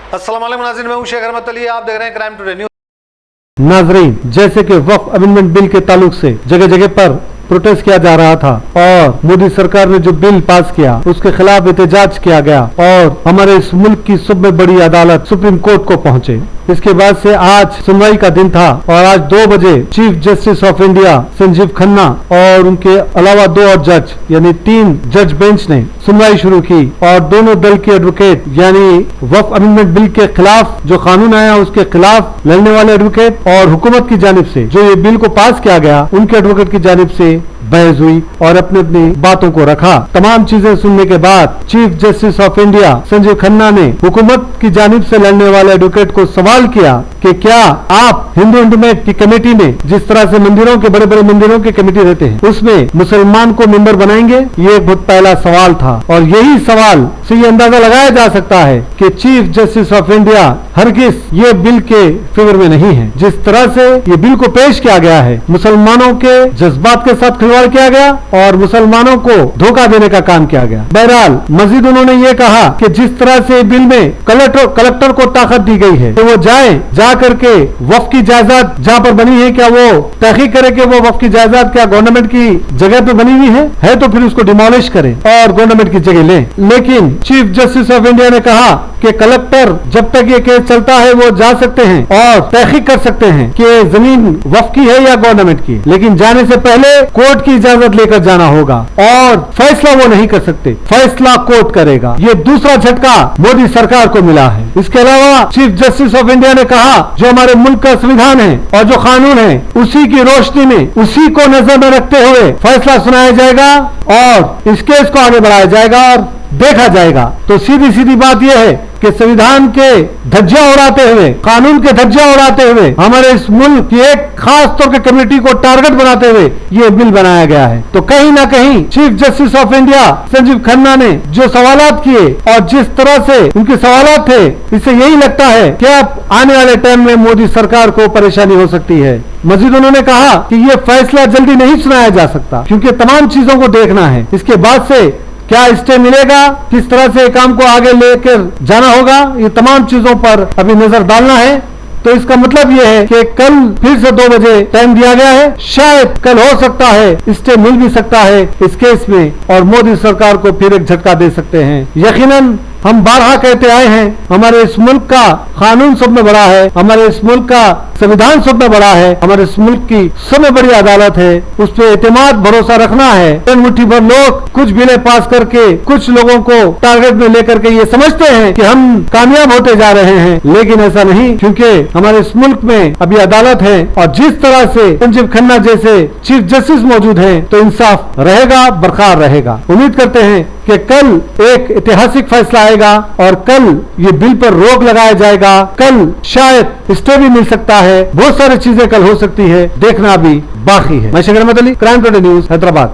अस्सलाम वालेकुम नाज़रीन, मैं हूं शेख रहमत अली, आप देख रहे हैं क्राइम टुडे न्यूज़। नाजरीन, जैसे कि वक्फ अमेंडमेंट बिल के ताल्लुक से जगह जगह पर प्रोटेस्ट किया जा रहा था और मोदी सरकार ने जो बिल पास किया उसके खिलाफ एहतजाज किया गया और हमारे इस मुल्क की सब में बड़ी अदालत सुप्रीम कोर्ट को पहुंचे। इसके बाद से आज सुनवाई का दिन था और आज 2 बजे chief justice of India Sanjeev Khanna और उनके अलावा 2 और जज यानी 3 जज बेंच ने सुनवाई शुरू की और दोनों दल के एडवोकेट यानी वक्फ अमेंडमेंट बिल के खिलाफ जो कानून आया उसके खिलाफ लड़ने वाले एडवोकेट और हुकूमत की जानिब से जो ये बिल को पास किया गया उनके एडवोकेट की जानिब से बहस हुई और अपनी अपनी बातों को रखा। तमाम चीजें सुनने के बाद chief justice of India Sanjeev Khanna ने हुकूमत की जानिब से लड़ने वाले एडवोकेट को सवाल किया कि क्या आप हिंदू इंटीमेट की कमेटी में जिस तरह से मंदिरों के बड़े बड़े मंदिरों की कमेटी रहते हैं उसमें मुसलमान को मेंबर बनाएंगे? ये बहुत पहला सवाल था और यही सवाल से ये अंदाजा लगाया जा सकता है कि चीफ जस्टिस ऑफ इंडिया हरगिज ये बिल के फेवर में नहीं है। जिस तरह से ये बिल को पेश किया गया है मुसलमानों के जज्बात के साथ खिलवाड़ किया गया और मुसलमानों को धोखा देने का काम किया गया। बहरहाल मजीद उन्होंने ये कहा कि जिस तरह से बिल में कलेक्टर को ताकत दी गई है तो वो जा करके वक्फ की जायदाद जहाँ पर बनी है क्या वो तहकीक करे कि वो वक्फ की जायदाद क्या गवर्नमेंट की जगह पे बनी हुई है तो फिर उसको डिमोलिश करें और गवर्नमेंट की जगह लें। लेकिन चीफ जस्टिस ऑफ इंडिया ने कहा कि कलेक्टर जब तक ये केस चलता है वो जा सकते हैं और तहकीक कर सकते हैं कि जमीन वक्फ की है या गवर्नमेंट की, लेकिन जाने से पहले कोर्ट की इजाजत लेकर जाना होगा और फैसला वो नहीं कर सकते, फैसला कोर्ट करेगा। ये दूसरा झटका मोदी सरकार को मिला है। इसके अलावा चीफ जस्टिस ऑफ इंडिया ने कहा जो हमारे मुल्क का संविधान है और जो कानून है उसी की रोशनी में उसी को नजर में रखते हुए फैसला सुनाया जाएगा और इस केस को आगे बढ़ाया जाएगा और देखा जाएगा। तो सीधी सीधी बात यह है कि संविधान के धज्जियां उड़ाते हुए, कानून के धज्जियां उड़ाते हुए हमारे इस मुल्क की एक खास तौर के कम्युनिटी को टारगेट बनाते हुए ये बिल बनाया गया है। तो कहीं ना कहीं chief justice of India Sanjeev Khanna ने जो सवालात किए और जिस तरह से उनके सवालात थे इससे यही लगता है कि अब आने वाले टाइम में मोदी सरकार को परेशानी हो सकती है। मजीद उन्होंने कहा कि ये फैसला जल्दी नहीं सुनाया जा सकता क्योंकि तमाम चीजों को देखना है। इसके बाद से क्या स्टे मिलेगा, किस तरह से काम को आगे लेकर जाना होगा, ये तमाम चीजों पर अभी नजर डालना है। तो इसका मतलब यह है कि कल फिर से 2 बजे टाइम दिया गया है। शायद कल हो सकता है स्टे मिल भी सकता है इस केस में और मोदी सरकार को फिर एक झटका दे सकते हैं। यकीनन हम बारहा कहते आए हैं हमारे इस मुल्क का कानून सब में बड़ा है, हमारे इस मुल्क का संविधान सब में बड़ा है, हमारे इस मुल्क की सबसे बड़ी अदालत है, उस पर एतमाद भरोसा रखना है। मुट्ठी भर लोग कुछ बिलें पास करके कुछ लोगों को टारगेट में लेकर के ये समझते हैं कि हम कामयाब होते जा रहे हैं, लेकिन ऐसा नहीं क्योंकि हमारे इस मुल्क में अभी अदालत है और जिस तरह से संजीव खन्ना जैसे चीफ जस्टिस मौजूद है तो इंसाफ रहेगा, बरकरार रहेगा। उम्मीद करते हैं कि कल एक ऐतिहासिक फैसला आएगा और कल ये बिल पर रोक लगाया जाएगा। कल शायद स्टे भी मिल सकता है, बहुत सारी चीजें कल हो सकती है, देखना अभी बाकी है। मैं शेख रहमत Ali, crime today news, Hyderabad.